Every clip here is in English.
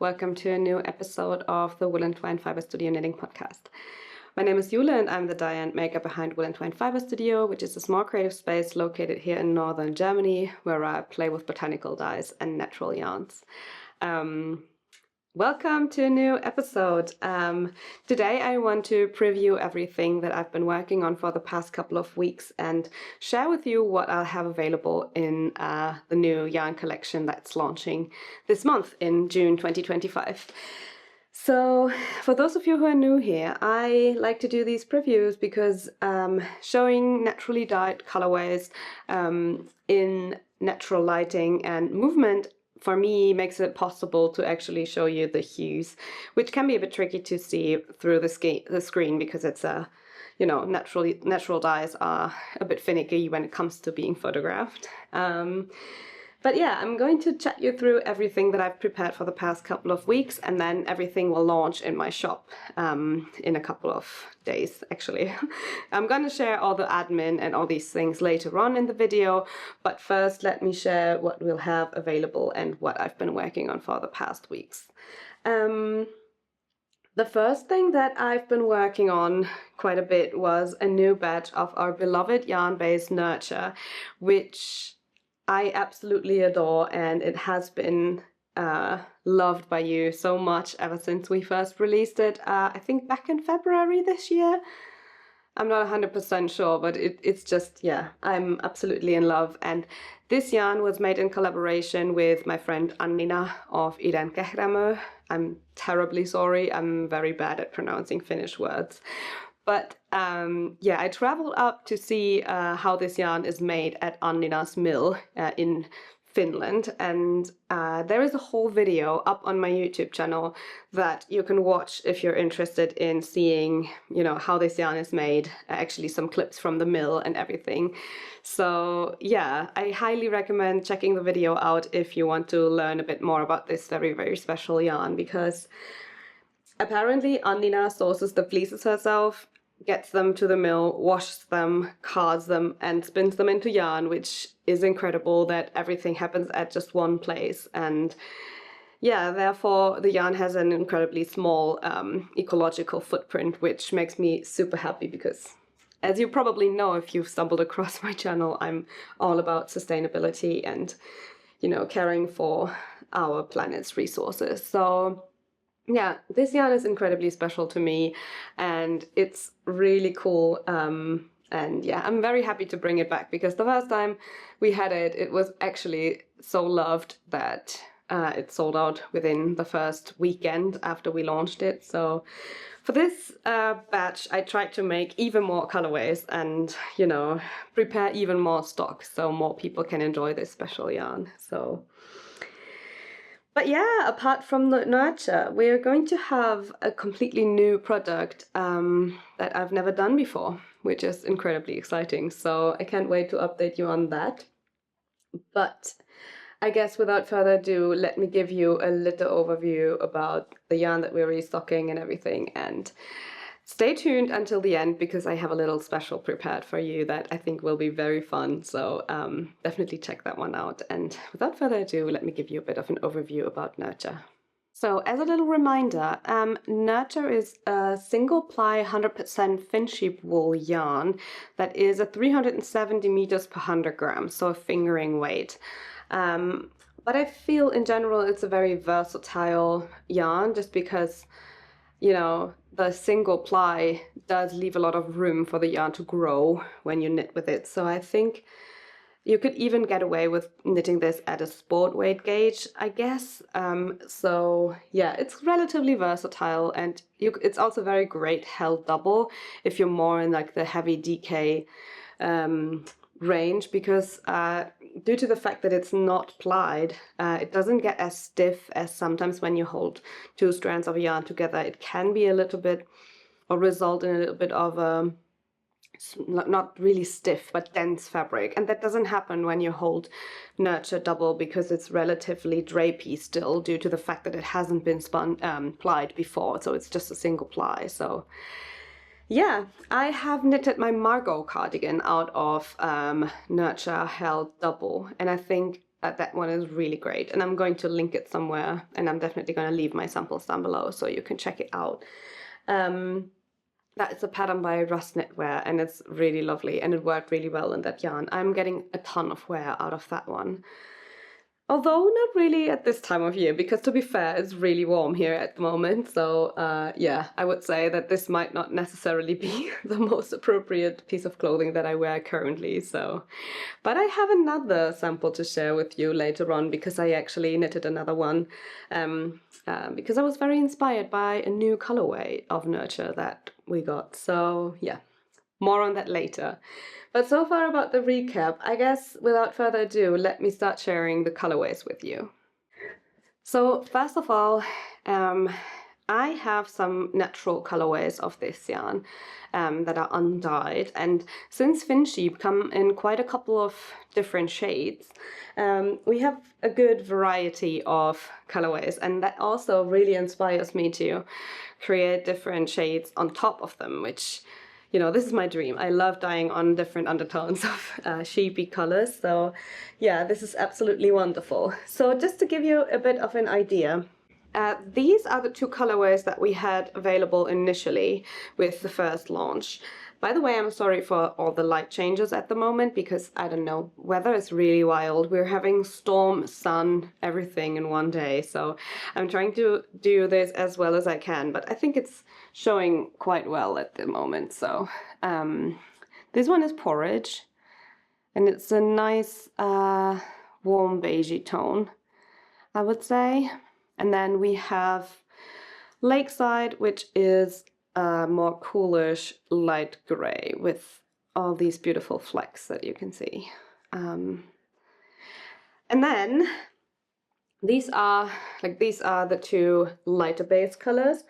welcome to a new episode of the Wool and Twine Fiber Studio Knitting Podcast. My name is Jule and I'm the dye and maker behind Wool and Twine Fiber Studio, which is a small creative space located here in northern Germany where I play with botanical dyes and natural yarns. Welcome to a new episode. Today I want to preview everything that I've been working on for the past couple of weeks and share with you what I'll have available in the new yarn collection that's launching this month in June 2025. So for those of you who are new here, I like to do these previews because showing naturally dyed colorways in natural lighting and movement for me makes it possible to actually show you the hues, which can be a bit tricky to see through the screen because it's natural dyes are a bit finicky when it comes to being photographed. But yeah, I'm going to chat you through everything that I've prepared for the past couple of weeks, and then everything will launch in my shop in a couple of days, actually. I'm going to share all the admin and all these things later on in the video, but first let me share what we'll have available and what I've been working on for the past weeks. The first thing that I've been working on quite a bit was a new batch of our beloved yarn-based Nurture, which I absolutely adore, and it has been loved by you so much ever since we first released it, I think back in February this year. I'm not 100% sure, but it's just, yeah, I'm absolutely in love. And this yarn was made in collaboration with my friend Annina of Idenkährämö. I'm terribly sorry, I'm very bad at pronouncing Finnish words. But yeah, I traveled up to see how this yarn is made at Annina's mill in Finland, and there is a whole video up on my YouTube channel that you can watch if you're interested in seeing, how this yarn is made, actually some clips from the mill and everything. So yeah, I highly recommend checking the video out if you want to learn a bit more about this very, very special yarn, because apparently Annina sources the fleeces herself, gets them to the mill, washes them, cards them, and spins them into yarn, which is incredible that everything happens at just one place. And yeah, therefore the yarn has an incredibly small ecological footprint, which makes me super happy because, as you probably know if you've stumbled across my channel, I'm all about sustainability and, caring for our planet's resources. So yeah, this yarn is incredibly special to me and it's really cool. And yeah, I'm very happy to bring it back because the first time we had it, it was actually so loved that it sold out within the first weekend after we launched it. So for this batch, I tried to make even more colorways and, prepare even more stock so more people can enjoy this special yarn. But yeah, apart from the Nurture, we're going to have a completely new product that I've never done before, which is incredibly exciting. So I can't wait to update you on that. But I guess without further ado, let me give you a little overview about the yarn that we're restocking and everything. And stay tuned until the end because I have a little special prepared for you that I think will be very fun. So definitely check that one out. And without further ado, let me give you a bit of an overview about Nurture. So as a little reminder, Nurture is a single ply 100% finnsheep wool yarn that is a 370 meters per 100 grams, so a fingering weight. But I feel in general it's a very versatile yarn just because the single ply does leave a lot of room for the yarn to grow when you knit with it. So I think you could even get away with knitting this at a sport weight gauge, I guess. So yeah, it's relatively versatile and it's also very great held double if you're more in like the heavy DK range because due to the fact that it's not plied, it doesn't get as stiff as sometimes when you hold two strands of yarn together. It can be a little bit or result in a little bit of a not really stiff but dense fabric, and that doesn't happen when you hold Nurture double because it's relatively drapey still due to the fact that it hasn't been plied before, so it's just a single ply. So yeah, I have knitted my Margot cardigan out of Nurture held double, and I think that one is really great, and I'm going to link it somewhere, and I'm definitely going to leave my samples down below so you can check it out. That is a pattern by Rust Knitwear, and it's really lovely, and it worked really well in that yarn. I'm getting a ton of wear out of that one. Although not really at this time of year, because to be fair, it's really warm here at the moment. So yeah, I would say that this might not necessarily be the most appropriate piece of clothing that I wear currently. So, but I have another sample to share with you later on, because I actually knitted another one because I was very inspired by a new colorway of Nurture that we got. So yeah, more on that later. But so far about the recap, I guess without further ado, let me start sharing the colorways with you. So first of all, I have some natural colorways of this yarn that are undyed, and since finnsheep come in quite a couple of different shades, we have a good variety of colorways, and that also really inspires me to create different shades on top of them, which, you know, this is my dream. I love dyeing on different undertones of sheepy colors. So yeah, this is absolutely wonderful. So just to give you a bit of an idea, these are the two colorways that we had available initially with the first launch. By the way, I'm sorry for all the light changes at the moment, because I don't know, weather is really wild. We're having storm, sun, everything in one day. So I'm trying to do this as well as I can, but I think it's showing quite well at the moment. So this one is porridge, and it's a nice warm beigey tone, I would say. And then we have Lakeside, which is a more coolish light gray with all these beautiful flecks that you can see. And then these are the two lighter base colors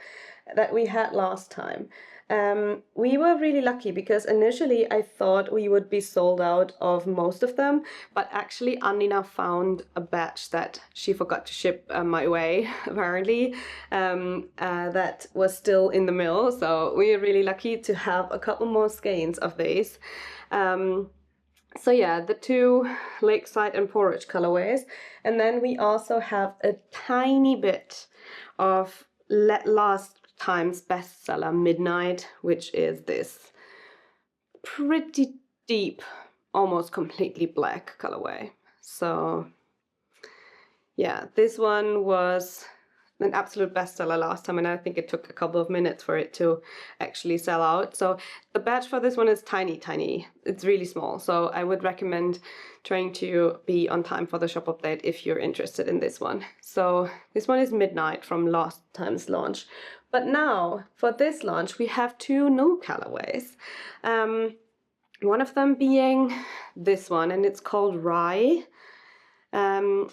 that we had last time. We were really lucky, because initially I thought we would be sold out of most of them, but actually Annina found a batch that she forgot to ship my way, apparently, that was still in the mill. So we are really lucky to have a couple more skeins of these. So yeah, the two Lakeside and Porridge colorways. And then we also have a tiny bit of last time's bestseller Midnight, which is this pretty deep, almost completely black colorway. So yeah, this one was an absolute bestseller last time, and I think it took a couple of minutes for it to actually sell out. So the batch for this one is tiny. It's really small. So I would recommend trying to be on time for the shop update if you're interested in this one. So this one is Midnight from last time's launch. But now for this launch, we have two new colorways. One of them being this one, and it's called Rye.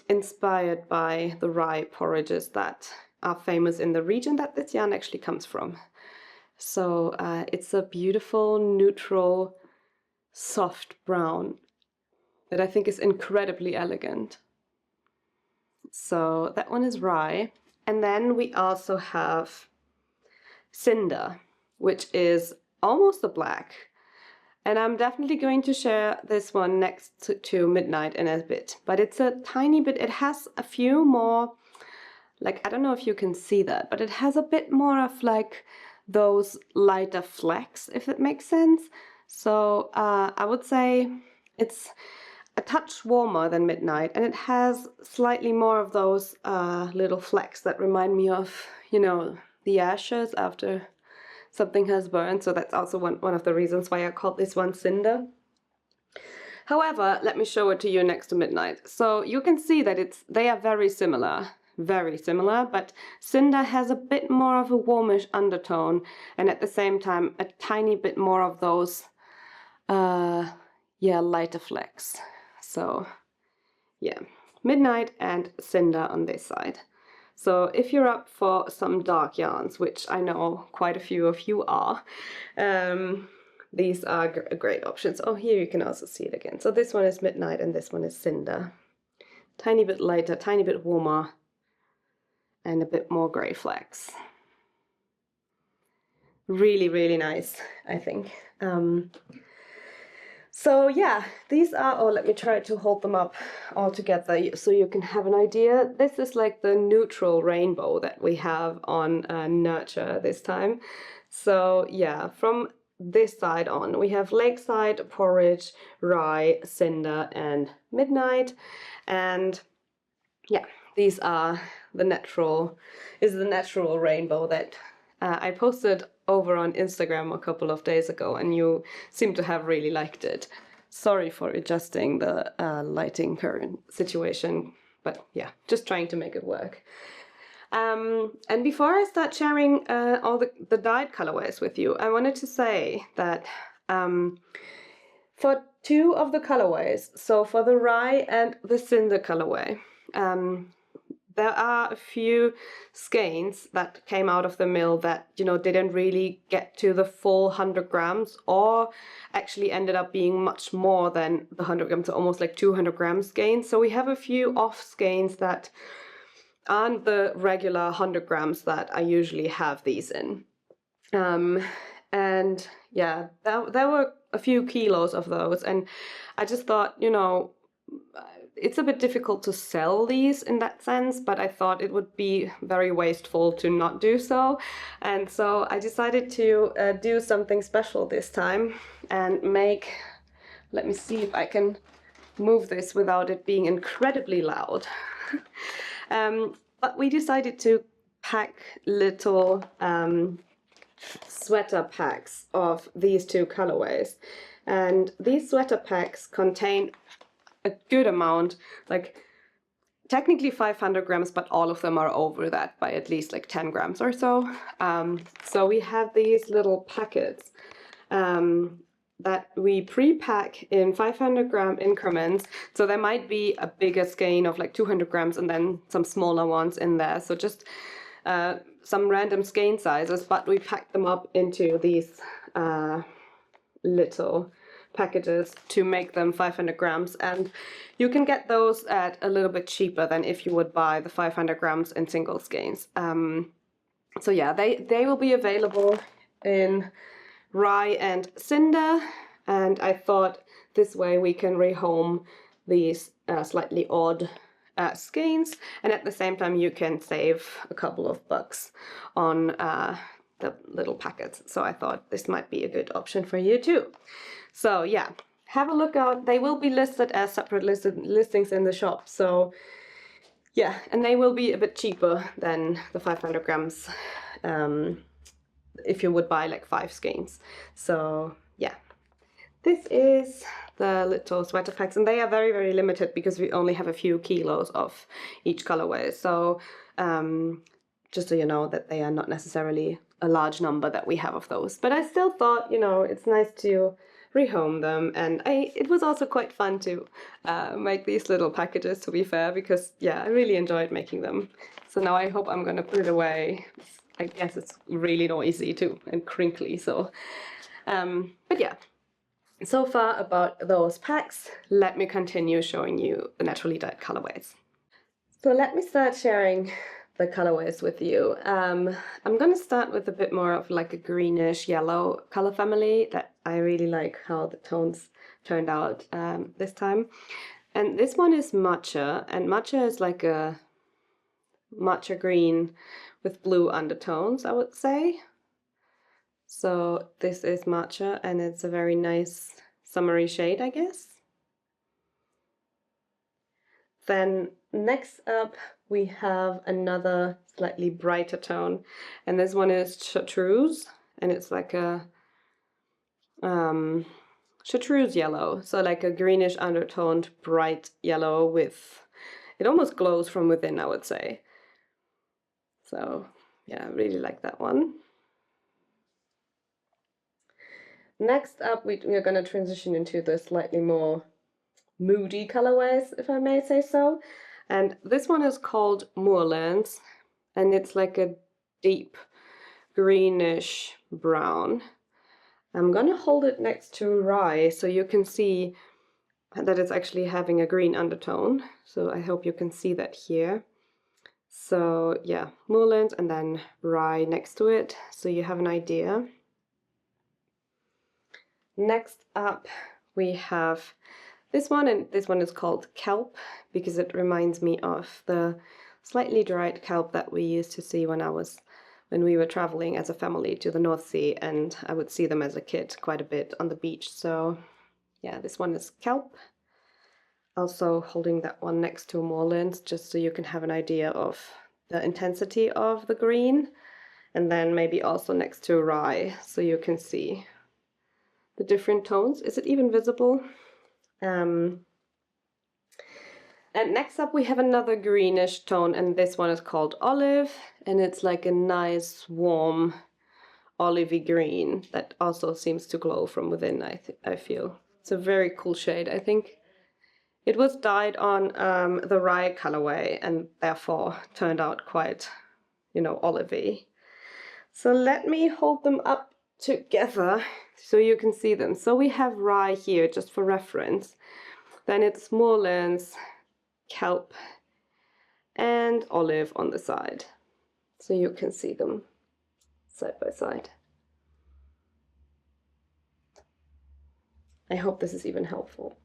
Inspired by the rye porridges that are famous in the region that this yarn actually comes from. So it's a beautiful, neutral, soft brown that I think is incredibly elegant. So that one is Rye. And then we also have Cinder, which is almost a black. And I'm definitely going to share this one next to Midnight in a bit. But it's a tiny bit, it has a few more, like, I don't know if you can see that, but it has a bit more of like those lighter flecks, if it makes sense. So I would say it's a touch warmer than Midnight, and it has slightly more of those little flecks that remind me of, you know, the ashes after something has burned. So that's also one of the reasons why I called this one Cinder. However, let me show it to you next to Midnight. So you can see that they are very similar, but Cinder has a bit more of a warmish undertone, and at the same time a tiny bit more of those lighter flecks. So yeah, Midnight and Cinder on this side. So if you're up for some dark yarns, which I know quite a few of you are, these are great options. Oh, here you can also see it again. So this one is Midnight and this one is Cinder. Tiny bit lighter, tiny bit warmer, and a bit more grey flecks. Really, really nice, I think. So yeah, these are, oh, let me try to hold them up all together so you can have an idea. This is like the neutral rainbow that we have on Nurture this time. So yeah, from this side on, we have Lakeside, Porridge, Rye, Cinder, and Midnight. And yeah, these are the natural, is the natural rainbow that I posted over on Instagram a couple of days ago, and you seem to have really liked it. Sorry for adjusting the lighting current situation, but yeah, just trying to make it work. And before I start sharing all the dyed colorways with you, I wanted to say that for two of the colorways, so for the Rye and the Cinder colorway, there are a few skeins that came out of the mill that, you know, didn't really get to the full 100 grams, or actually ended up being much more than the 100 grams, so almost like 200 grams skeins. So we have a few off skeins that aren't the regular 100 grams that I usually have these in. And yeah, there were a few kilos of those, and I just thought, you know, it's a bit difficult to sell these in that sense, but I thought it would be very wasteful to not do so. And so I decided to do something special this time and make, let me see if I can move this without it being incredibly loud. But we decided to pack little sweater packs of these two colorways. And these sweater packs contain a good amount, like technically 500 grams, but all of them are over that by at least like 10 grams or so. So we have these little packets that we pre-pack in 500 gram increments. So there might be a bigger skein of like 200 grams and then some smaller ones in there. So just some random skein sizes, but we pack them up into these little packages to make them 500 grams, and you can get those at a little bit cheaper than if you would buy the 500 grams in single skeins. So yeah, they will be available in Rye and Cinder, and I thought this way we can rehome these slightly odd skeins, and at the same time you can save a couple of bucks on the little packets. So I thought this might be a good option for you too. So yeah, have a look out. They will be listed as separate listings in the shop. So yeah, and they will be a bit cheaper than the 500 grams if you would buy like 5 skeins. So yeah, this is the little sweater packs, and they are very, very limited because we only have a few kilos of each colorway. So just so you know that they are not necessarily a large number that we have of those. But I still thought, you know, it's nice to rehome them, and it was also quite fun to make these little packages, to be fair, because yeah, I really enjoyed making them. So now I hope I'm gonna put it away. I guess it's really noisy too and crinkly, so but yeah, so far about those packs. Let me continue showing you the naturally dyed colorways. So let me start sharing the colorways with you. I'm gonna start with a bit more of like a greenish yellow color family that I really like how the tones turned out this time. And this one is matcha, and matcha is like a matcha green with blue undertones, I would say. So this is matcha, and it's a very nice summery shade, I guess. Then next up we have another slightly brighter tone, and this one is chartreuse, and it's like a chartreuse yellow, so like a greenish undertoned bright yellow with, it almost glows from within, I would say. So yeah, I really like that one. Next up we're going to transition into the slightly more moody colorways, if I may say so. And this one is called Moorlands, and it's like a deep greenish brown. I'm gonna hold it next to Rye so you can see that it's actually having a green undertone. So I hope you can see that here. So yeah, Moorlands and then Rye next to it, so you have an idea. Next up we have this one, and this one is called kelp because it reminds me of the slightly dried kelp that we used to see when we were traveling as a family to the North Sea, and I would see them as a kid quite a bit on the beach. So yeah, this one is kelp. Also holding that one next to moorlands, just so you can have an idea of the intensity of the green. And then maybe also next to rye, so you can see the different tones. Is it even visible? And next up we have another greenish tone, and this one is called olive, and it's like a nice warm olivey green that also seems to glow from within, I feel. It's a very cool shade. I think it was dyed on the rye colorway and therefore turned out quite, olivey. So let me hold them up together so you can see them. So we have rye here, just for reference. Then it's moorlands, kelp, and olive on the side. So you can see them side by side. I hope this is even helpful.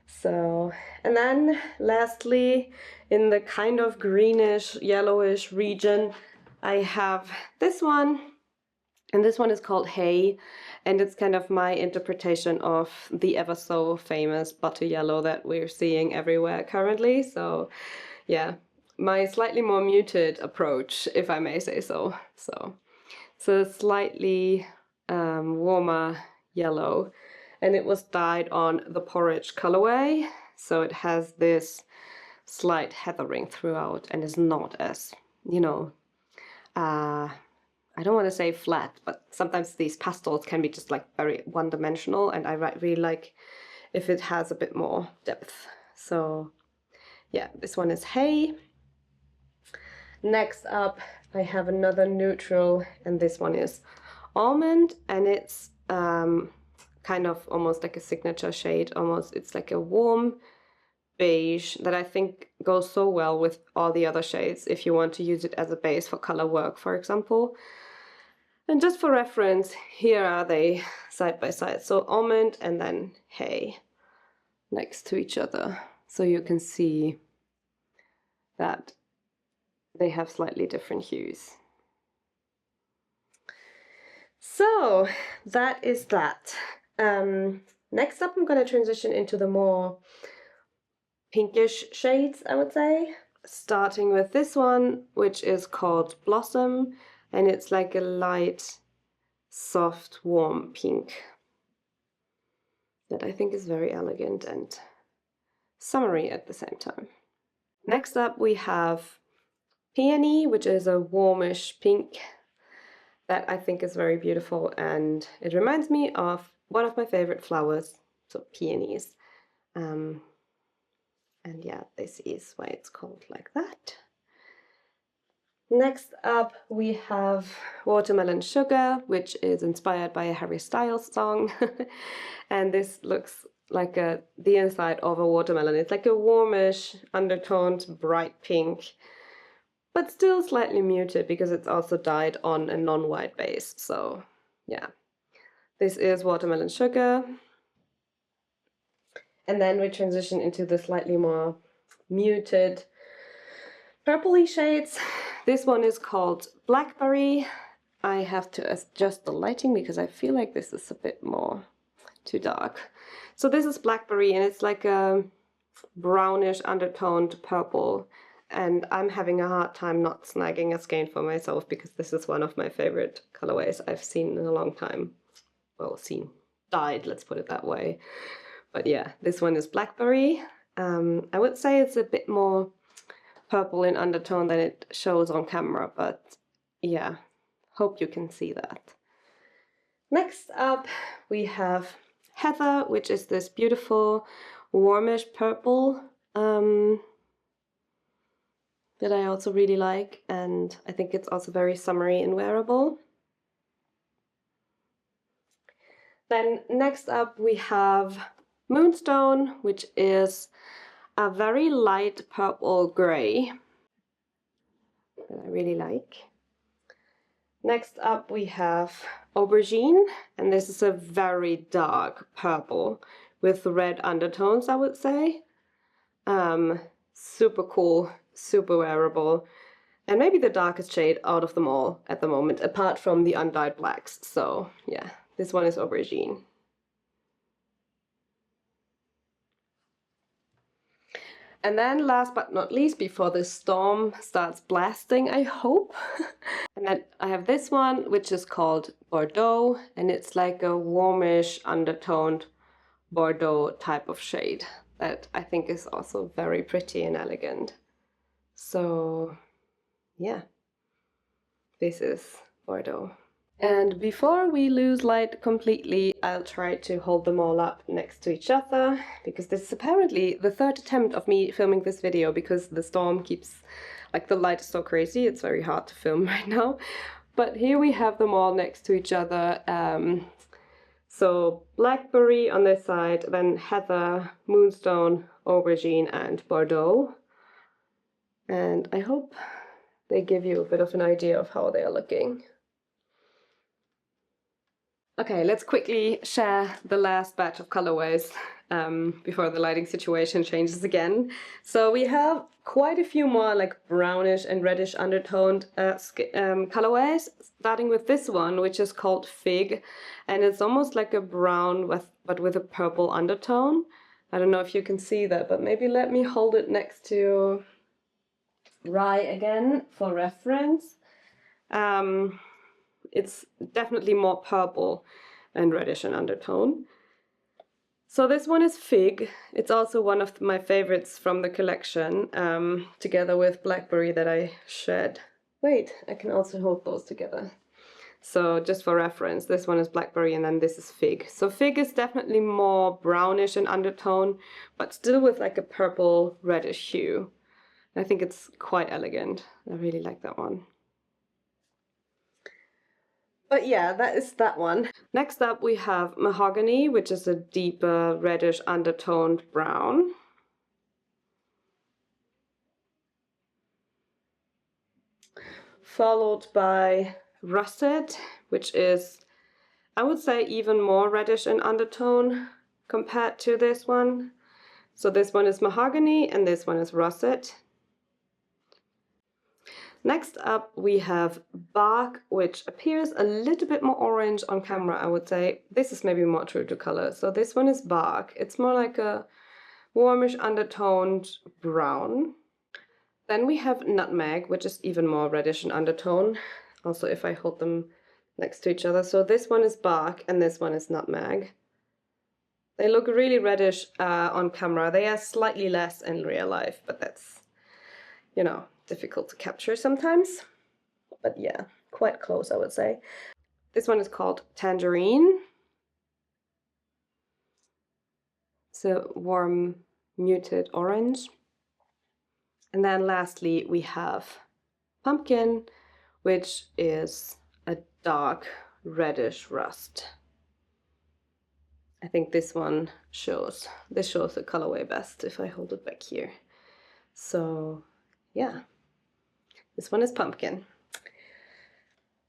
So, and then lastly, in the kind of greenish, yellowish region, I have this one, and this one is called hay, and it's kind of my interpretation of the ever so famous butter yellow that we're seeing everywhere currently. So yeah, my slightly more muted approach, if I may say so. So it's a slightly warmer yellow, and it was dyed on the porridge colorway, so it has this slight heathering throughout and is not as, I don't want to say flat, but sometimes these pastels can be just like very one-dimensional, and I really like if it has a bit more depth. So yeah, this one is hay. Next up, I have another neutral, and this one is almond, and it's kind of almost like a signature shade, almost. It's like a warm beige that I think goes so well with all the other shades if you want to use it as a base for color work, for example. And just for reference, here are they side by side. So almond and then hay next to each other. So you can see that they have slightly different hues. So that is that. Next up, I'm going to transition into the more pinkish shades, I would say. Starting with this one, which is called Blossom, and it's like a light, soft, warm pink that I think is very elegant and summery at the same time. Next up, we have Peony, which is a warmish pink that I think is very beautiful, and it reminds me of one of my favorite flowers, so peonies. And yeah, this is why it's called like that. Next up, we have Watermelon Sugar, which is inspired by a Harry Styles song. And this looks like the inside of a watermelon. It's like a warmish, undertoned, bright pink, but still slightly muted because it's also dyed on a non-white base. So yeah, this is Watermelon Sugar. And then we transition into the slightly more muted purpley shades. This one is called Blackberry. I have to adjust the lighting because I feel like this is a bit more too dark. So this is Blackberry, and it's like a brownish undertoned purple. And I'm having a hard time not snagging a skein for myself because this is one of my favorite colorways I've seen in a long time. Well, dyed, let's put it that way. But yeah, this one is Blackberry. I would say it's a bit more purple in undertone than it shows on camera, but yeah, hope you can see that. Next up, we have Heather, which is this beautiful warmish purple that I also really like, and I think it's also very summery and wearable. Then next up we have Moonstone, which is a very light purple gray that I really like. Next up we have Aubergine, and this is a very dark purple with red undertones, I would say. Super cool, super wearable, and maybe the darkest shade out of them all at the moment, apart from the undyed blacks. So yeah, this one is Aubergine. And then last but not least, before the storm starts blasting, I hope, and then I have this one, which is called Bordeaux, and it's like a warmish undertoned Bordeaux type of shade that I think is also very pretty and elegant. So yeah, this is Bordeaux. And before we lose light completely, I'll try to hold them all up next to each other, because this is apparently the third attempt of me filming this video, because the storm keeps, like, the light is so crazy, it's very hard to film right now. But here we have them all next to each other. So blackberry on this side, then heather, moonstone, aubergine, and Bordeaux. And I hope they give you a bit of an idea of how they are looking. Okay, let's quickly share the last batch of colorways before the lighting situation changes again. So we have quite a few more like brownish and reddish undertoned colorways, starting with this one, which is called Fig, and it's almost like a brown but with a purple undertone. I don't know if you can see that, but maybe let me hold it next to Rye again for reference. It's definitely more purple and reddish in undertone. So this one is Fig. It's also one of my favorites from the collection, together with Blackberry that I shared. Wait, I can also hold those together. So just for reference, this one is Blackberry and then this is Fig. So Fig is definitely more brownish in undertone, but still with like a purple reddish hue. I think it's quite elegant. I really like that one. But yeah, that is that one. Next up we have Mahogany, which is a deeper reddish undertoned brown. Followed by Russet, which is, I would say, even more reddish in undertone compared to this one. So this one is Mahogany and this one is Russet. Next up we have Bark, which appears a little bit more orange on camera, I would say. This is maybe more true to color. So this one is Bark. It's more like a warmish undertoned brown. Then we have Nutmeg, which is even more reddish in undertone. Also if I hold them next to each other. So this one is Bark and this one is Nutmeg. They look really reddish on camera. They are slightly less in real life, but that's, you know, difficult to capture sometimes. But yeah, quite close, I would say. This one is called Tangerine. It's a warm, muted orange. And then lastly, we have Pumpkin, which is a dark reddish rust. I think this one shows the colorway best if I hold it back here. So yeah, this one is Pumpkin.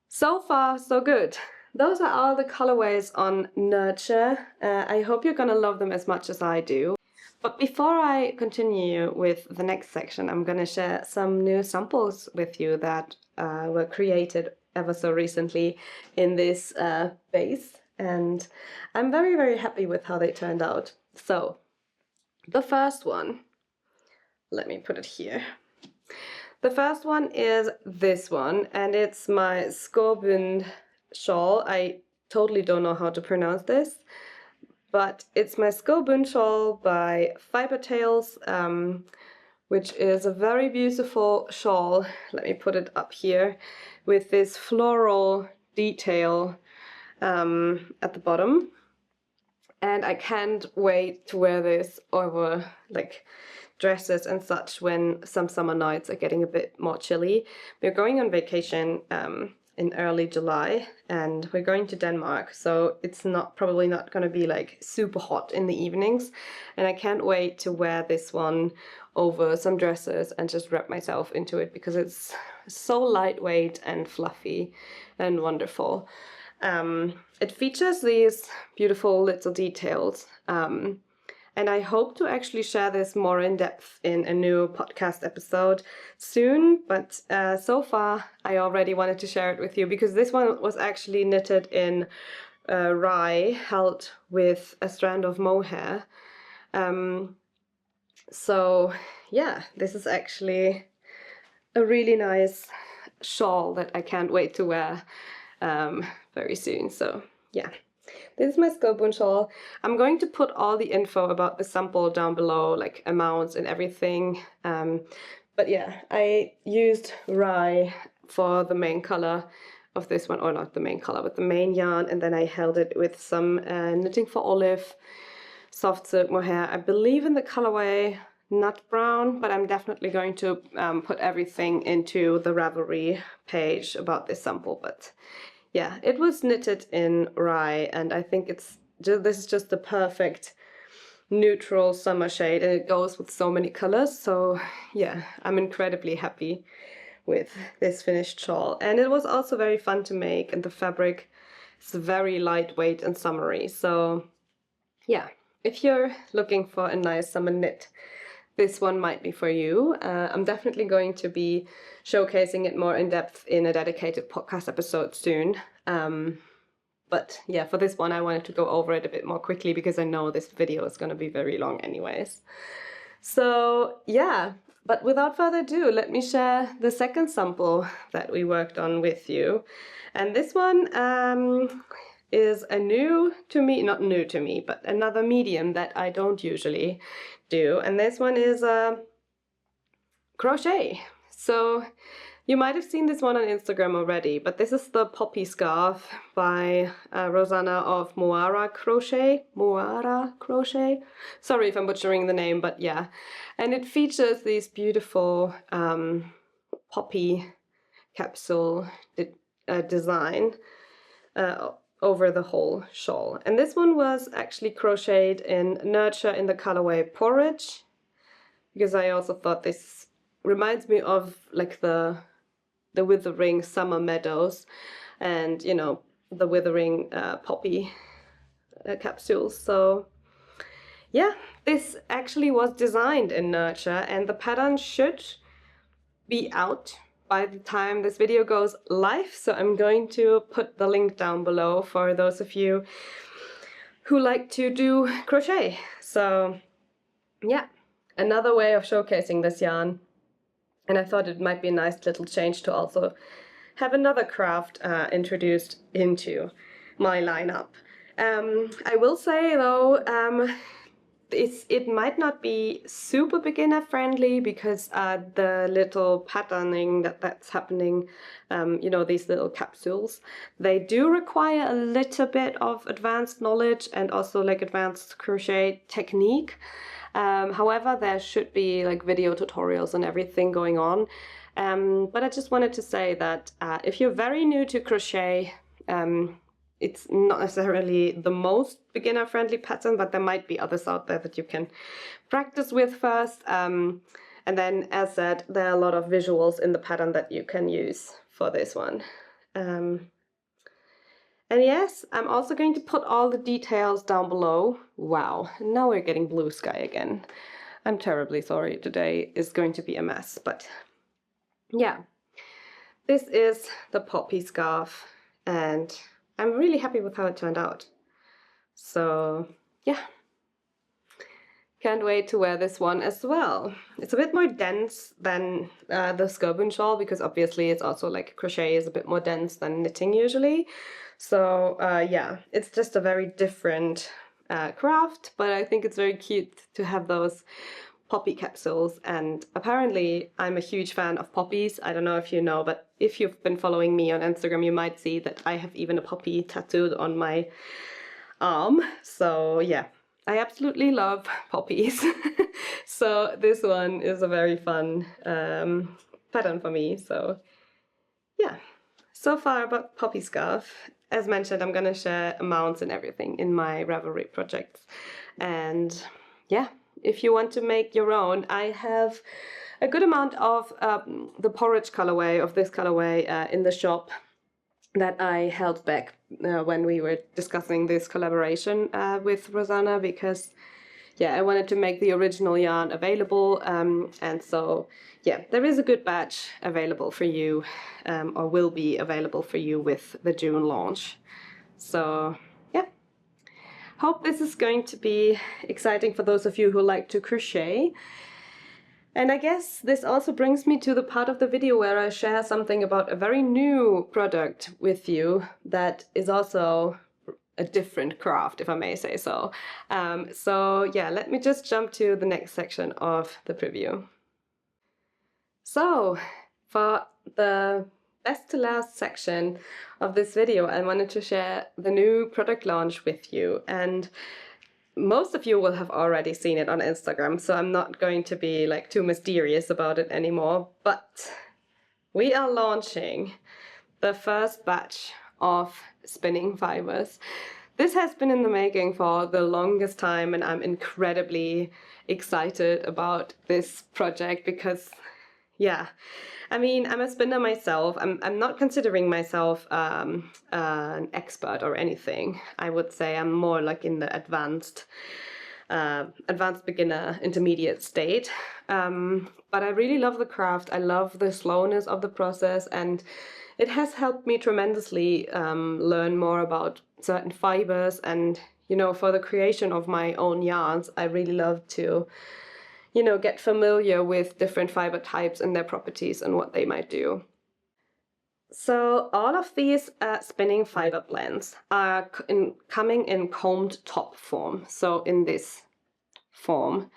So far, so good. Those are all the colorways on Nurture. I hope you're gonna love them as much as I do. But before I continue with the next section, I'm gonna share some new samples with you that were created ever so recently in this base. And I'm very, very happy with how they turned out. So, the first one, let me put it here. The first one is this one, and it's my Skobund shawl. I totally don't know how to pronounce this, but it's my Skobund shawl by Fibre Tales, which is a very beautiful shawl. Let me put it up here with this floral detail at the bottom. And I can't wait to wear this over like dresses and such when some summer nights are getting a bit more chilly. We're going on vacation in early July and we're going to Denmark, so it's probably not going to be like super hot in the evenings, and I can't wait to wear this one over some dresses and just wrap myself into it because it's so lightweight and fluffy and wonderful. It features these beautiful little details. And I hope to actually share this more in depth in a new podcast episode soon. But so far, I already wanted to share it with you because this one was actually knitted in rye held with a strand of mohair. So yeah, this is actually a really nice shawl that I can't wait to wear very soon. So yeah, this is my Scobun shawl. I'm going to put all the info about the sample down below, like amounts and everything. But yeah, I used rye for the main color of this one, or not the main color, but the main yarn, and then I held it with some Knitting for Olive soft silk mohair. I believe in the colorway nut brown, but I'm definitely going to put everything into the Ravelry page about this sample. But yeah, it was knitted in rye, and I think this is just the perfect neutral summer shade, and it goes with so many colors. So yeah, I'm incredibly happy with this finished shawl. And it was also very fun to make, and the fabric is very lightweight and summery. So yeah, if you're looking for a nice summer knit, this one might be for you. I'm definitely going to be showcasing it more in depth in a dedicated podcast episode soon. But yeah, for this one, I wanted to go over it a bit more quickly because I know this video is going to be very long anyways. So yeah, but without further ado, let me share the second sample that we worked on with you. And this one is a not new to me, but another medium that I don't usually do. And this one is crochet. So you might have seen this one on Instagram already, but this is the poppy scarf by Rosanna of Moara Crochet. Sorry if I'm butchering the name, but yeah. And it features these beautiful poppy capsule design over the whole shawl. And this one was actually crocheted in Nurture in the colorway Porridge, because I also thought this reminds me of like the withering summer meadows and, you know, the withering poppy capsules. So yeah, this actually was designed in Nurture, and the pattern should be out by the time this video goes live. So I'm going to put the link down below for those of you who like to do crochet. So yeah, another way of showcasing this yarn. And I thought it might be a nice little change to also have another craft introduced into my lineup. I will say though, it might not be super beginner friendly because the little patterning that's happening, you know, these little capsules, they do require a little bit of advanced knowledge and also like advanced crochet technique. However, there should be like video tutorials and everything going on. But I just wanted to say that if you're very new to crochet, it's not necessarily the most beginner-friendly pattern, but there might be others out there that you can practice with first. And then, as said, there are a lot of visuals in the pattern that you can use for this one. And yes, I'm also going to put all the details down below. Wow, now we're getting blue sky again. I'm terribly sorry, today is going to be a mess, but yeah. This is the poppy scarf, and I'm really happy with how it turned out. So yeah, can't wait to wear this one as well. It's a bit more dense than the Scobun shawl, because obviously it's also like crochet is a bit more dense than knitting usually. So yeah, it's just a very different craft, but I think it's very cute to have those poppy capsules. And apparently I'm a huge fan of poppies. I don't know if you know, but if you've been following me on Instagram, you might see that I have even a poppy tattooed on my arm. So yeah, I absolutely love poppies. So this one is a very fun pattern for me. So yeah, so far about poppy scarf. As mentioned, I'm gonna share amounts and everything in my Ravelry projects. And yeah, if you want to make your own, I have a good amount of the porridge colorway, of this colorway in the shop. that I held back when we were discussing this collaboration with Rosanna, because yeah, I wanted to make the original yarn available, and so yeah, there is a good batch available for you, or will be available for you with the June launch. So yeah, hope this is going to be exciting for those of you who like to crochet. And I guess this also brings me to the part of the video where I share something about a very new product with you that is also a different craft, if I may say so. So yeah, let me just jump to the next section of the preview. So for the best to last section of this video, I wanted to share the new product launch with you, and most of you will have already seen it on Instagram, so I'm not going to be like too mysterious about it anymore, but we are launching the first batch of spinning fibers. This has been in the making for the longest time, and I'm incredibly excited about this project because, yeah, I mean, I'm a spinner myself. I'm not considering myself an expert or anything. I would say I'm more like in the advanced beginner, intermediate state. But I really love the craft. I love the slowness of the process, and it has helped me tremendously learn more about certain fibers. And, you know, for the creation of my own yarns, I really love to, you know, get familiar with different fiber types and their properties and what they might do. So all of these spinning fiber blends are coming in combed top form. So in this form,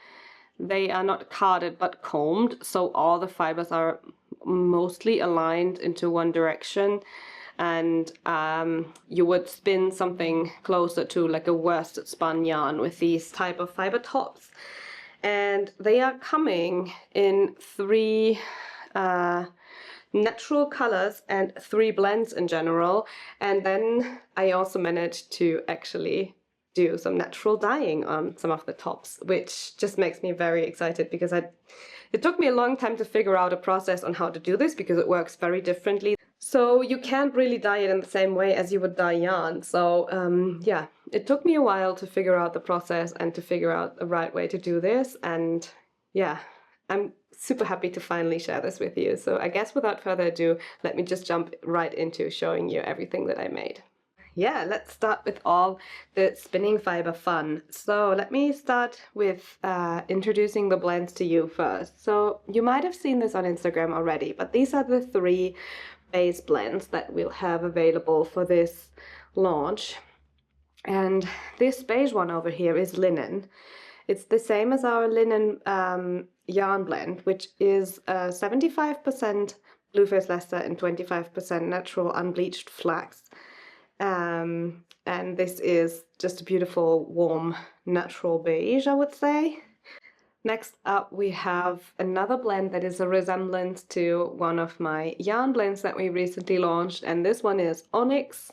they are not carded but combed, so all the fibers are mostly aligned into one direction, and you would spin something closer to like a worsted spun yarn with these type of fiber tops. And they are coming in 3 natural colors and 3 blends in general. And then I also managed to actually do some natural dyeing on some of the tops, which just makes me very excited because it took me a long time to figure out a process on how to do this because it works very differently. So you can't really dye it in the same way as you would dye yarn. So yeah, it took me a while to figure out the process and to figure out the right way to do this. And yeah, I'm super happy to finally share this with you. So I guess without further ado, let me just jump right into showing you everything that I made. Yeah, let's start with all the spinning fiber fun. So let me start with introducing the blends to you first. So you might have seen this on Instagram already, but these are the 3 base blends that we'll have available for this launch. And this beige one over here is linen. It's the same as our linen yarn blend, which is 75% blueface leicester and 25% natural unbleached flax. And this is just a beautiful, warm, natural beige, I would say. Next up, we have another blend that is a resemblance to one of my yarn blends that we recently launched, and this one is Onyx,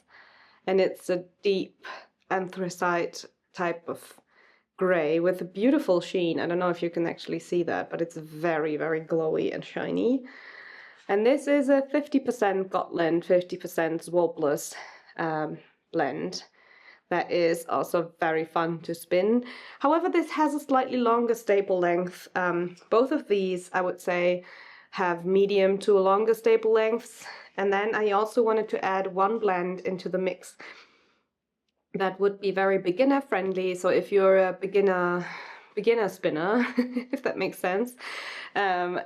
and it's a deep anthracite type of gray with a beautiful sheen. I don't know if you can actually see that, but it's very, very glowy and shiny. And this is a 50% Gotland, 50% Zwolblus blend that is also very fun to spin. However, this has a slightly longer staple length. Both of these, I would say, have medium to longer staple lengths. And then I also wanted to add one blend into the mix that would be very beginner friendly. So if you're a beginner spinner, if that makes sense,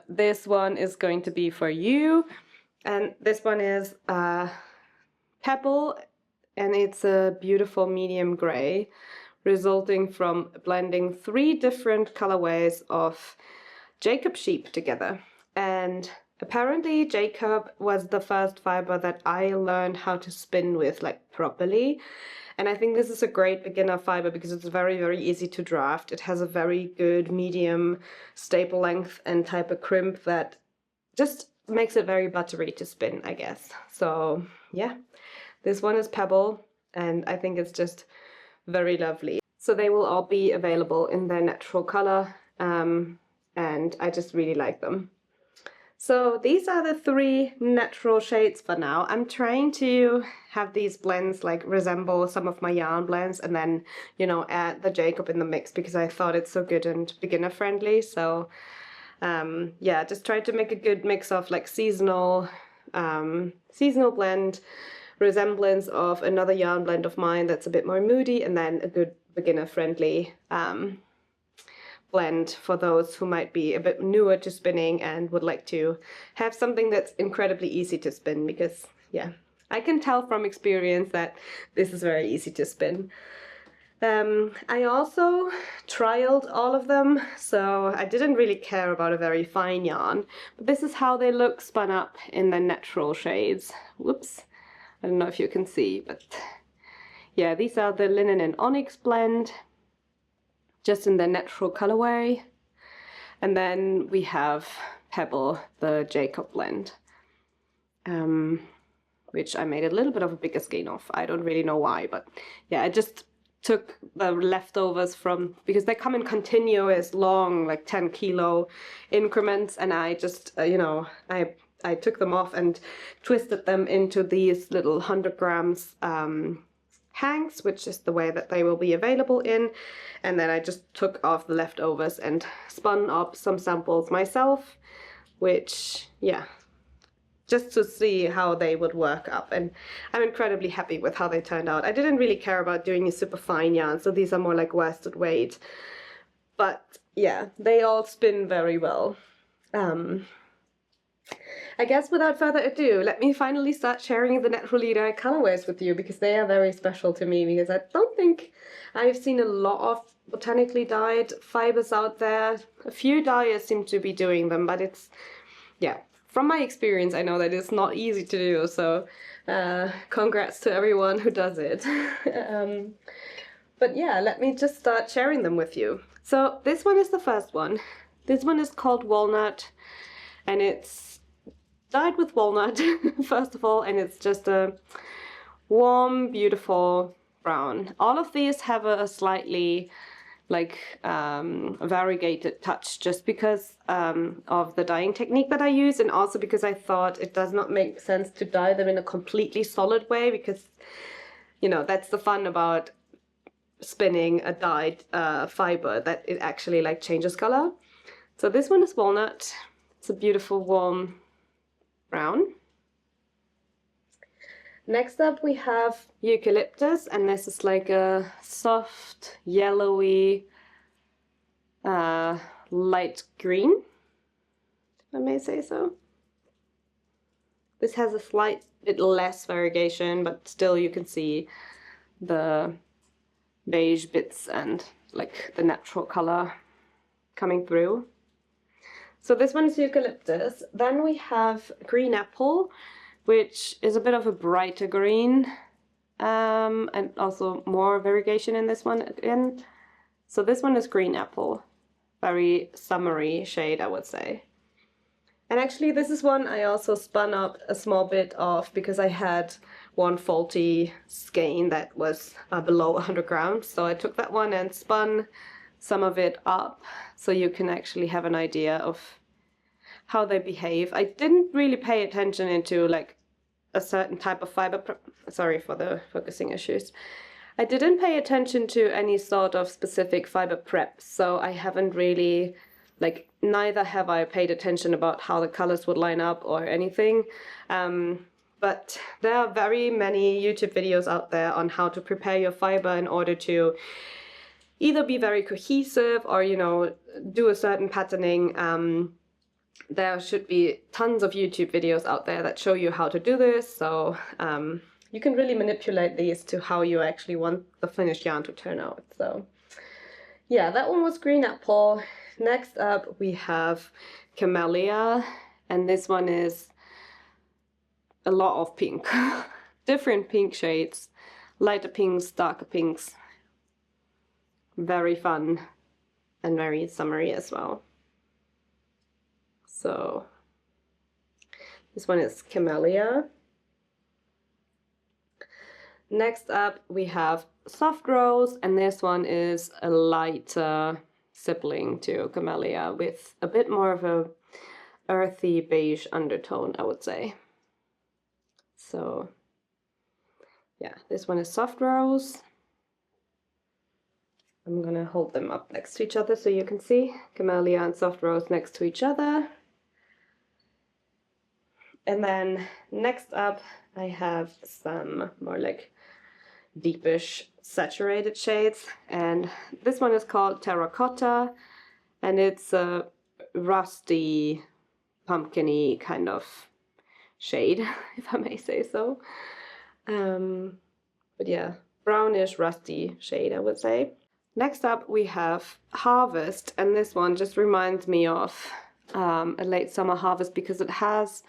this one is going to be for you. And this one is Pebble, and it's a beautiful medium gray, resulting from blending 3 different colorways of Jacob sheep together. And apparently Jacob was the first fiber that I learned how to spin with, like, properly. And I think this is a great beginner fiber because it's very, very easy to draft. It has a very good medium staple length and type of crimp that just makes it very buttery to spin, I guess. So yeah, this one is Pebble, and I think it's just very lovely. So they will all be available in their natural color, and I just really like them. So these are the 3 natural shades for now. I'm trying to have these blends like resemble some of my yarn blends and then, you know, add the Jacob in the mix because I thought it's so good and beginner friendly. So yeah, just try to make a good mix of like seasonal blend, resemblance of another yarn blend of mine that's a bit more moody, and then a good beginner friendly blend for those who might be a bit newer to spinning and would like to have something that's incredibly easy to spin, because yeah, I can tell from experience that this is very easy to spin. I also trialed all of them, so I didn't really care about a very fine yarn, but this is how they look spun up in the natural shades. Whoops, I don't know if you can see, but yeah, these are the linen and onyx blend, just in the natural colorway. And then we have Pebble, the Jacob blend, which I made a little bit of a bigger skein of. I don't really know why, but yeah, I just took the leftovers from, because they come in continuous long, like 10 kilo increments, and I just, you know, I took them off and twisted them into these little 100 grams hanks, which is the way that they will be available in. And then I just took off the leftovers and spun up some samples myself, which, yeah, just to see how they would work up. And I'm incredibly happy with how they turned out. I didn't really care about doing a super fine yarn, so these are more like worsted weight. But yeah, they all spin very well. I guess without further ado, let me finally start sharing the naturally dyed colorways with you, because they are very special to me, because I don't think I've seen a lot of botanically dyed fibers out there. A few dyers seem to be doing them, but it's, yeah, from my experience, I know that it's not easy to do, so congrats to everyone who does it. But yeah, let me just start sharing them with you. So this one is the first one. This one is called Walnut, and it's dyed with walnut, first of all, and it's just a warm, beautiful brown. All of these have a slightly like variegated touch, just because of the dyeing technique that I use, and also because I thought it does not make sense to dye them in a completely solid way, because, you know, that's the fun about spinning a dyed fiber, that it actually like changes color. So this one is walnut. It's a beautiful warm brown. Next up we have eucalyptus, and this is like a soft yellowy light green, if I may say so. This has a slight bit less variegation, but still you can see the beige bits and like the natural color coming through. So this one is eucalyptus. Then we have green apple, which is a bit of a brighter green, and also more variegation in this one again. So this one is green apple, very summery shade, I would say. And actually this is one I also spun up a small bit of, because I had one faulty skein that was below 100 grams. So I took that one and spun some of it up, so you can actually have an idea of how they behave. I didn't really pay attention into like a certain type of fiber. Sorry for the focusing issues. I didn't pay attention to any sort of specific fiber prep, so I haven't really, like, neither have I paid attention about how the colors would line up or anything. But there are very many YouTube videos out there on how to prepare your fiber in order to either be very cohesive or, you know, do a certain patterning. There should be tons of YouTube videos out there that show you how to do this, so you can really manipulate these to how you actually want the finished yarn to turn out. So yeah, that one was green apple. Next up we have camellia, and this one is a lot of pink. Different pink shades, lighter pinks, darker pinks. Very fun and very summery as well. So this one is camellia. Next up we have soft rose, and this one is a lighter sibling to camellia with a bit more of a earthy beige undertone, I would say. So yeah, this one is soft rose. I'm gonna hold them up next to each other so you can see. Camellia and soft rose next to each other. And then next up I have some more like deepish saturated shades, and this one is called Terracotta, and it's a rusty pumpkin-y kind of shade, if I may say so. But yeah, brownish rusty shade, I would say. Next up we have Harvest, and this one just reminds me of a late summer harvest because it has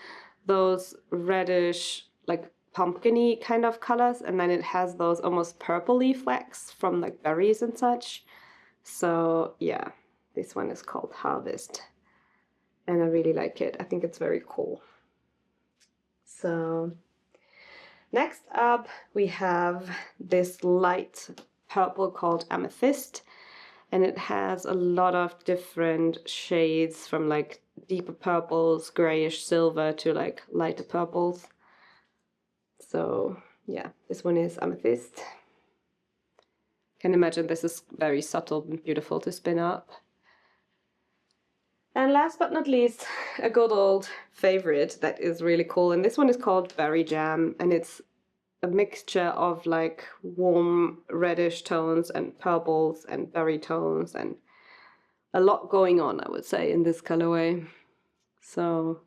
those reddish, like pumpkin-y kind of colors, and then it has those almost purpley flecks from like berries and such. So yeah, this one is called Harvest, and I really like it. I think it's very cool. So next up we have this light purple called Amethyst, and it has a lot of different shades from like deeper purples, grayish silver to like lighter purples. So yeah, this one is Amethyst. Can imagine this is very subtle and beautiful to spin up. And last but not least, a good old favorite that is really cool, and this one is called Berry Jam, and it's a mixture of like warm reddish tones and purples and berry tones, and a lot going on, I would say, in this colorway. So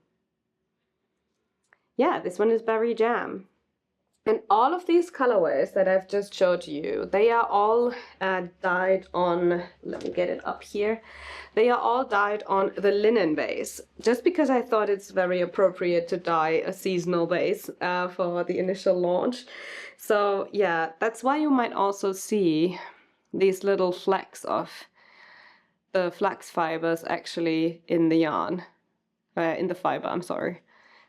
yeah, this one is Berry Jam. And all of these colorways that I've just showed you, they are all dyed on, let me get it up here, they are all dyed on the linen base, just because I thought it's very appropriate to dye a seasonal base for the initial launch. So yeah, that's why you might also see these little flecks of the flax fibers actually in the yarn, in the fiber, I'm sorry.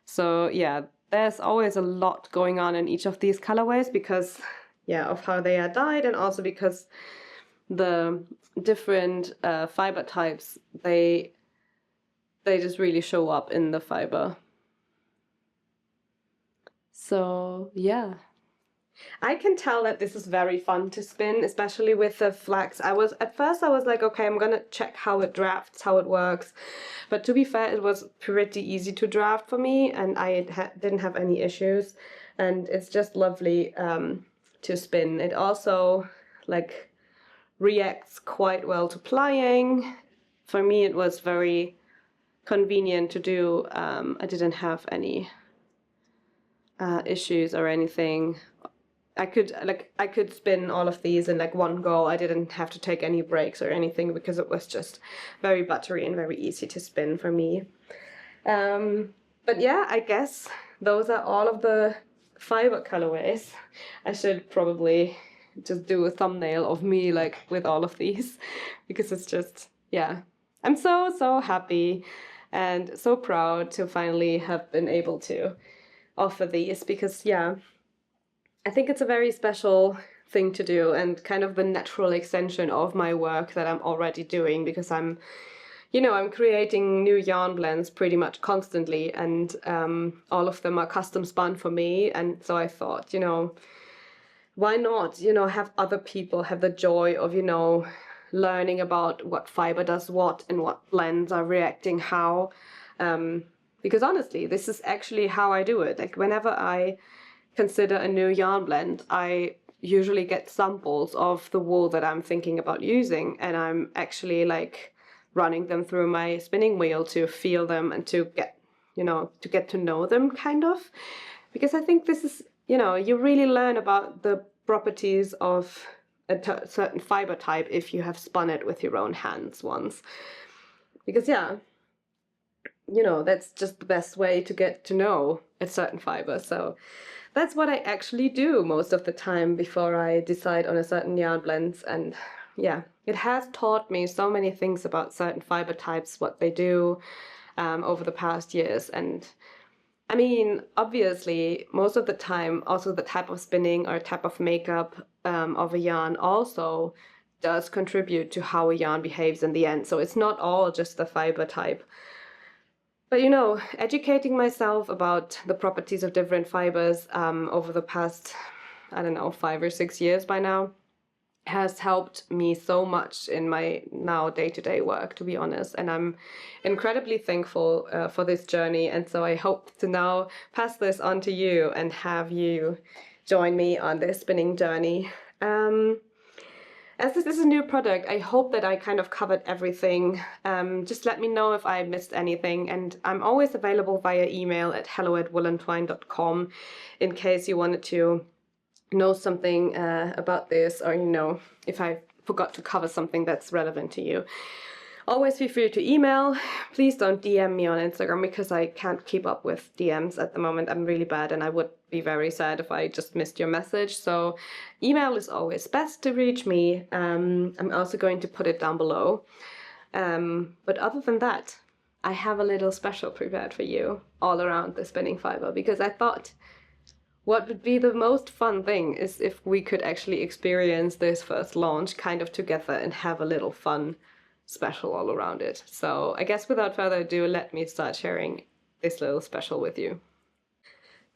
So yeah, there's always a lot going on in each of these colorways because, yeah, of how they are dyed, and also because the different fiber types, they just really show up in the fiber. So yeah, I can tell that this is very fun to spin, especially with the flax. At first I was like, okay, I'm gonna check how it drafts, how it works. But to be fair, it was pretty easy to draft for me, and I didn't have any issues. And it's just lovely to spin. It also like reacts quite well to plying. For me, it was very convenient to do. I didn't have any issues or anything. I could spin all of these in like one go. I didn't have to take any breaks or anything because it was just very buttery and very easy to spin for me. But yeah, I guess those are all of the fiber colorways. I should probably just do a thumbnail of me like with all of these because it's just, yeah. I'm so happy and so proud to finally have been able to offer these because, yeah, I think it's a very special thing to do and kind of the natural extension of my work that I'm already doing because I'm creating new yarn blends pretty much constantly, and all of them are custom spun for me. And so I thought, why not, have other people have the joy of, learning about what fiber does what and what blends are reacting how. Because honestly, this is actually how I do it. Like whenever I consider a new yarn blend, I usually get samples of the wool that I'm thinking about using, and I'm actually like running them through my spinning wheel to feel them and to get to know them kind of, because I think this is, you really learn about the properties of a certain fiber type if you have spun it with your own hands once, because yeah, that's just the best way to get to know a certain fiber. So that's what I actually do most of the time before I decide on a certain yarn blends. And yeah, it has taught me so many things about certain fiber types, what they do over the past years. And I mean, obviously, most of the time, also the type of spinning or type of makeup of a yarn also does contribute to how a yarn behaves in the end. So it's not all just the fiber type. But you know, educating myself about the properties of different fibers over the past, I don't know, 5 or 6 years by now, has helped me so much in my now day-to-day work, to be honest. And I'm incredibly thankful for this journey. And so I hope to now pass this on to you and have you join me on this spinning journey. As this is a new product, I hope that I kind of covered everything. Just let me know if I missed anything. And I'm always available via email at hello@woolentwine.com in case you wanted to know something about this, or, you know, if I forgot to cover something that's relevant to you. Always feel free to email. Please don't DM me on Instagram because I can't keep up with DMs at the moment. I'm really bad and I would be very sad if I just missed your message. So email is always best to reach me. I'm also going to put it down below. But other than that, I have a little special prepared for you all around the spinning fiber, because I thought what would be the most fun thing is if we could actually experience this first launch kind of together and have a little fun special all around it. So I guess without further ado, let me start sharing this little special with you.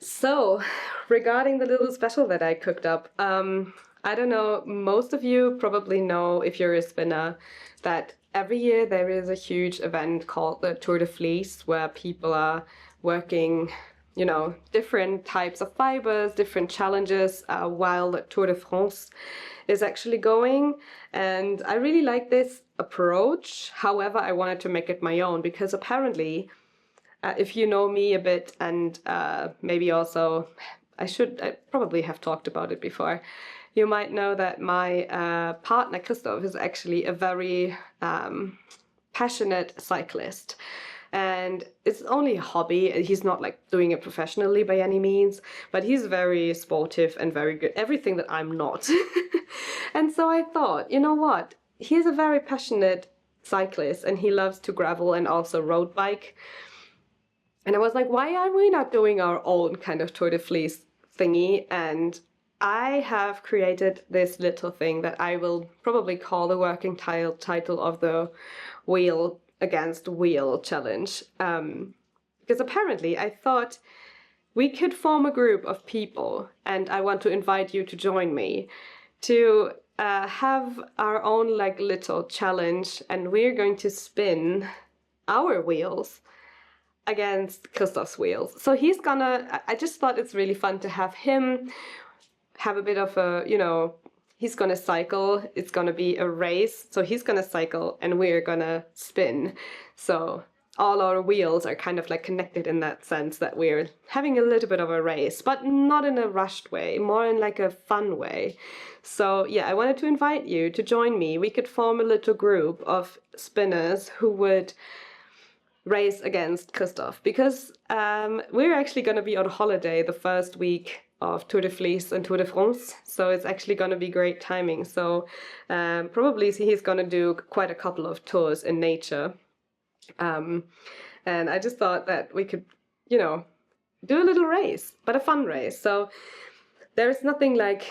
So regarding the little special that I cooked up, I don't know, most of you probably know, if you're a spinner, that every year there is a huge event called the Tour de Fleece, where people are working, you know, different types of fibers, different challenges, while the Tour de France is actually going. And I really like this approach. However, I wanted to make it my own because apparently, if you know me a bit, and maybe also, I probably have talked about it before, you might know that my partner Christoph is actually a very passionate cyclist. And it's only a hobby. He's not like doing it professionally by any means, but he's very sportive and very good, everything that I'm not. And so I thought, you know what? He's a very passionate cyclist and he loves to gravel and also road bike. And I was like, why are we not doing our own kind of Tour de Fleece thingy? And I have created this little thing that I will probably call the working title of the wheel against wheel challenge, because apparently I thought we could form a group of people, and I want to invite you to join me to have our own like little challenge, and we're going to spin our wheels against Christoph's wheels. So he's gonna, I just thought it's really fun to have him have a bit of a, you know, he's gonna cycle, it's gonna be a race, so he's gonna cycle and we're gonna spin. So all our wheels are kind of like connected in that sense that we're having a little bit of a race, but not in a rushed way, more in like a fun way. So yeah, I wanted to invite you to join me. We could form a little group of spinners who would race against Christoph, because we're actually gonna be on holiday the first week of Tour de Fleece and Tour de France, so it's actually going to be great timing. So probably he's going to do quite a couple of tours in nature, and I just thought that we could, you know, do a little race, but a fun race. So there's nothing like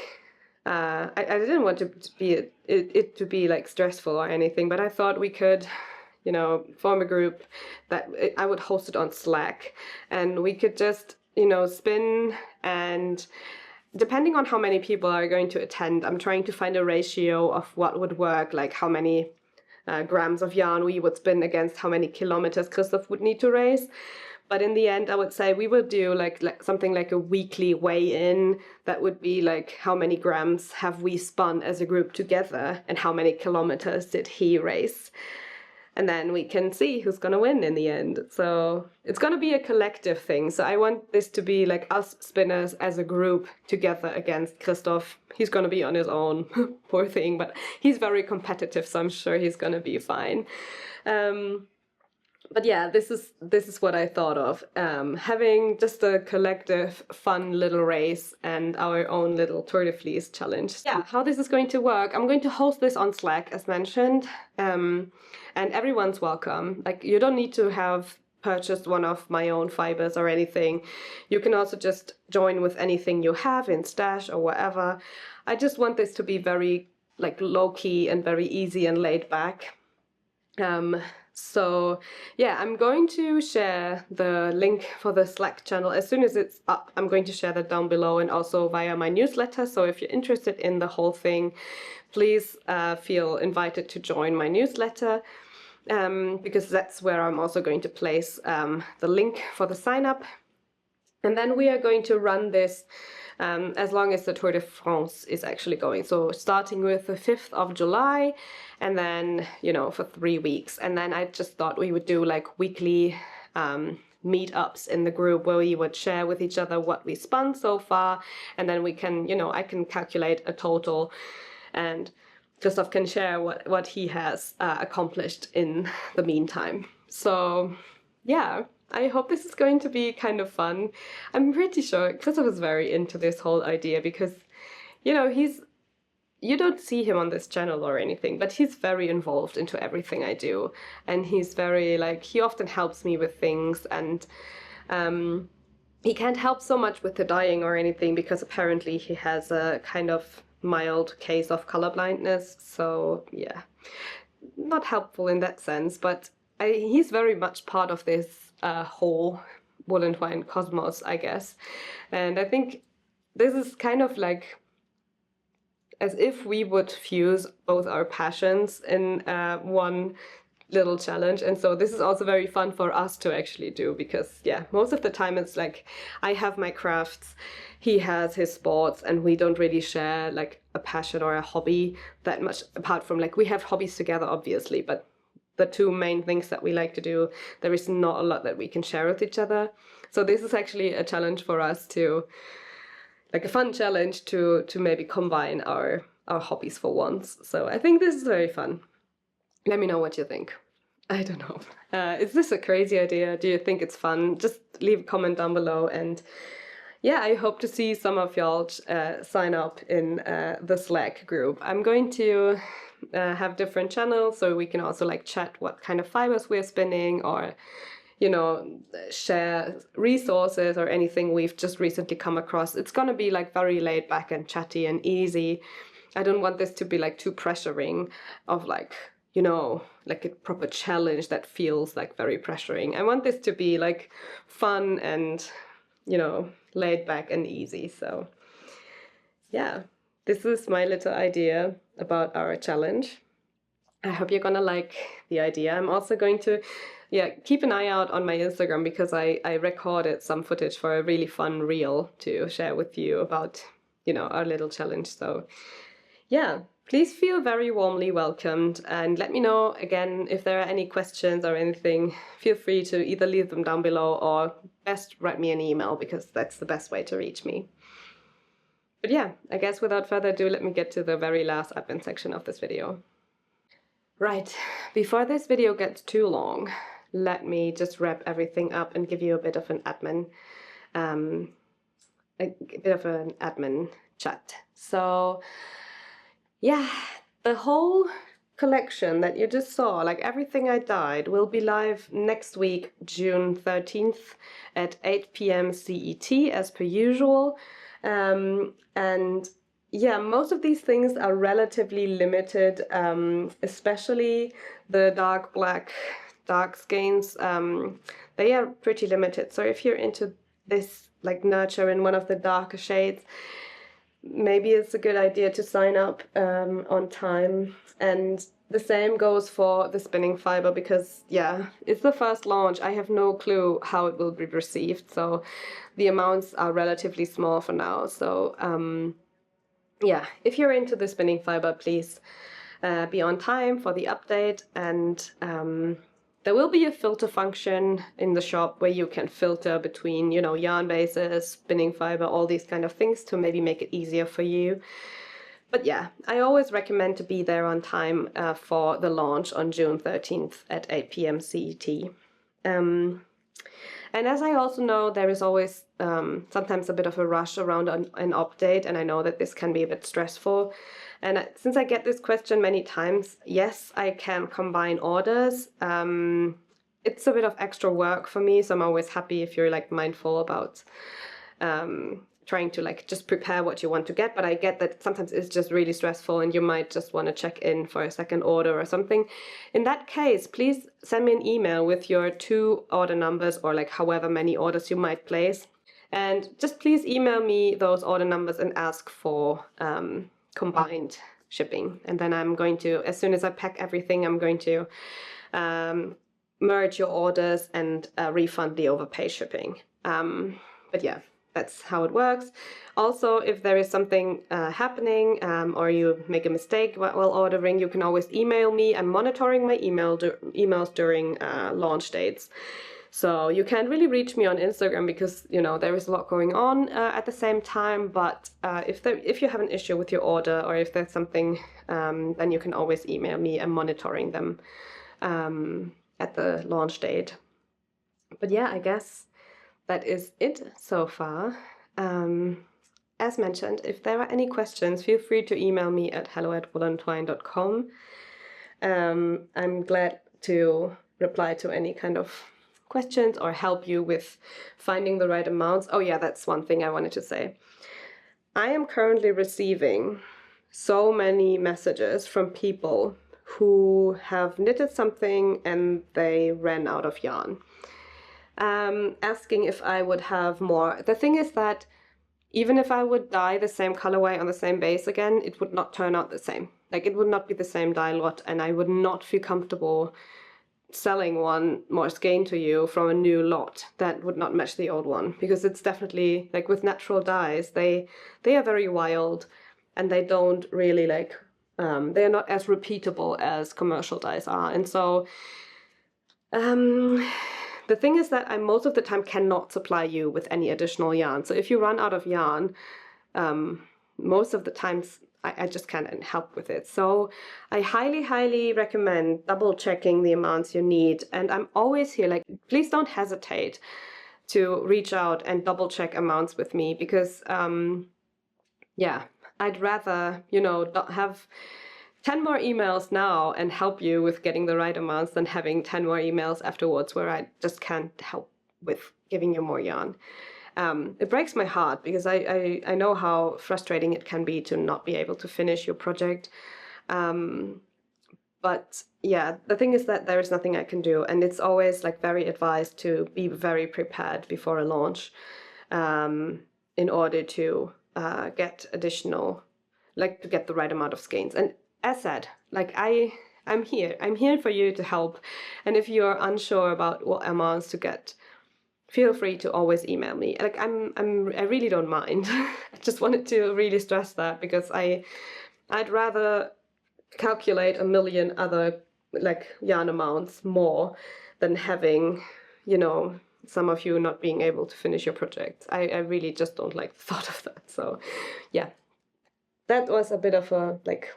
I didn't want it to be like stressful or anything, but I thought we could, you know, form a group that I would host it on Slack, and we could just, you know, spin, and depending on how many people are going to attend, I'm trying to find a ratio of what would work, like how many grams of yarn we would spin against how many kilometers Christoph would need to race. But in the end, I would say we would do like something like a weekly weigh-in. That would be like, how many grams have we spun as a group together and how many kilometers did he race? And then we can see who's going to win in the end. So it's going to be a collective thing. So I want this to be like us spinners as a group together against Christoph. He's going to be on his own, poor thing, but he's very competitive, so I'm sure he's going to be fine. But yeah, this is what I thought of, having just a collective fun little race and our own little Tour de Fleece challenge. Yeah, how this is going to work, I'm going to host this on Slack as mentioned, and everyone's welcome. Like, you don't need to have purchased one of my own fibers or anything. You can also just join with anything you have in stash or whatever. I just want this to be very like low-key and very easy and laid back. So yeah, I'm going to share the link for the Slack channel as soon as it's up. I'm going to share that down below and also via my newsletter. So if you're interested in the whole thing, please feel invited to join my newsletter, because that's where I'm also going to place the link for the sign up. And then we are going to run this as long as the Tour de France is actually going. So starting with the 5th of July and then, you know, for 3 weeks. And then I just thought we would do like weekly meetups in the group where we would share with each other what we spun so far. And then we can, you know, I can calculate a total and Christoph can share what he has accomplished in the meantime. So yeah, I hope this is going to be kind of fun. I'm pretty sure Christoph is very into this whole idea because, you know, you don't see him on this channel or anything, but he's very involved into everything I do. And he's very, like, he often helps me with things, and he can't help so much with the dyeing or anything because apparently he has a kind of mild case of color blindness. So yeah, not helpful in that sense, but he's very much part of this whole wool and wine cosmos, I guess. And I think this is kind of like as if we would fuse both our passions in one little challenge. And so this is also very fun for us to actually do because, yeah, most of the time it's like I have my crafts, he has his sports, and we don't really share like a passion or a hobby that much, apart from like we have hobbies together, obviously, but the two main things that we like to do, there is not a lot that we can share with each other. So this is actually a challenge for us to, like a fun challenge to maybe combine our hobbies for once. So I think this is very fun. Let me know what you think. I don't know. Is this a crazy idea? Do you think it's fun? Just leave a comment down below. And yeah, I hope to see some of y'all sign up in the Slack group. I'm going to have different channels so we can also like chat what kind of fibers we're spinning, or, you know, share resources or anything we've just recently come across. It's gonna be like very laid back and chatty and easy. I don't want this to be like too pressuring of like, you know, like a proper challenge that feels like very pressuring. I want this to be like fun and, you know, laid back and easy. So yeah, this is my little idea about our challenge. I hope you're gonna like the idea. I'm also going to, yeah, keep an eye out on my Instagram because I recorded some footage for a really fun reel to share with you about, you know, our little challenge. So yeah, please feel very warmly welcomed, and let me know again if there are any questions or anything. Feel free to either leave them down below or best write me an email because that's the best way to reach me. But yeah, I guess without further ado, let me get to the very last admin section of this video. Right, before this video gets too long, let me just wrap everything up and give you a bit of an admin, chat. So yeah, the whole collection that you just saw, like everything I dyed, will be live next week, June 13th at 8 p.m. CET as per usual. And yeah, most of these things are relatively limited, especially the dark black, dark skeins. They are pretty limited. So if you're into this, like nurture in one of the darker shades, maybe it's a good idea to sign up on time. And the same goes for the spinning fiber because, yeah, it's the first launch. I have no clue how it will be received. So the amounts are relatively small for now. So yeah, if you're into the spinning fiber, please be on time for the update. And there will be a filter function in the shop where you can filter between, you know, yarn bases, spinning fiber, all these kind of things to maybe make it easier for you. But yeah, I always recommend to be there on time for the launch on June 13th at 8 p.m. CET. And as I also know, there is always sometimes a bit of a rush around an update, and I know that this can be a bit stressful. And since I get this question many times, yes, I can combine orders. It's a bit of extra work for me, so I'm always happy if you're like mindful about trying to like just prepare what you want to get, but I get that sometimes it's just really stressful and you might just want to check in for a second order or something. In that case, please send me an email with your 2 order numbers, or like however many orders you might place. And just please email me those order numbers and ask for combined shipping. And then I'm going to, as soon as I pack everything, I'm going to merge your orders and refund the overpay shipping. But yeah, that's how it works. Also, if there is something happening or you make a mistake while ordering, you can always email me. I'm monitoring my emails during launch dates. So you can't really reach me on Instagram because, you know, there is a lot going on at the same time. But if you have an issue with your order, or if there's something, then you can always email me. I'm monitoring them at the launch date. But yeah, I guess that is it so far. As mentioned, if there are any questions, feel free to email me at hello@woollentwine.com. I'm glad to reply to any kind of questions or help you with finding the right amounts. Oh yeah, that's one thing I wanted to say. I am currently receiving so many messages from people who have knitted something and they ran out of yarn, asking if I would have more. The thing is that even if I would dye the same colorway on the same base again, it would not turn out the same. Like, it would not be the same dye lot, and I would not feel comfortable selling one more skein to you from a new lot that would not match the old one, because it's definitely, like with natural dyes, they are very wild and they don't really like, they are not as repeatable as commercial dyes are. And so the thing is that I most of the time cannot supply you with any additional yarn. So if you run out of yarn, most of the times I just can't help with it. So I highly, highly recommend double checking the amounts you need. And I'm always here, like, please don't hesitate to reach out and double check amounts with me, because yeah, I'd rather, you know, have 10 more emails now and help you with getting the right amounts than having 10 more emails afterwards where I just can't help with giving you more yarn. It breaks my heart because I know how frustrating it can be to not be able to finish your project. But yeah, the thing is that there is nothing I can do, and it's always like very advised to be very prepared before a launch in order to get additional, like to get the right amount of skeins. And as said, like I'm here for you to help. And if you're unsure about what amounts to get, feel free to always email me. Like I really don't mind. I just wanted to really stress that, because I'd rather calculate a million other like yarn amounts more than having, you know, some of you not being able to finish your project. I really just don't like the thought of that. So yeah, that was a bit of a like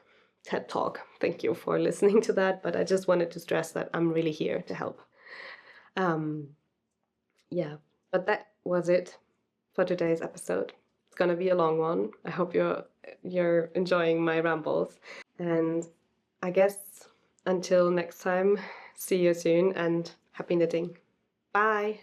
TED talk. Thank you for listening to that, but I just wanted to stress that I'm really here to help. Yeah, but that was it for today's episode. It's gonna be a long one. I hope you're enjoying my rambles. And I guess until next time, see you soon and happy knitting. Bye!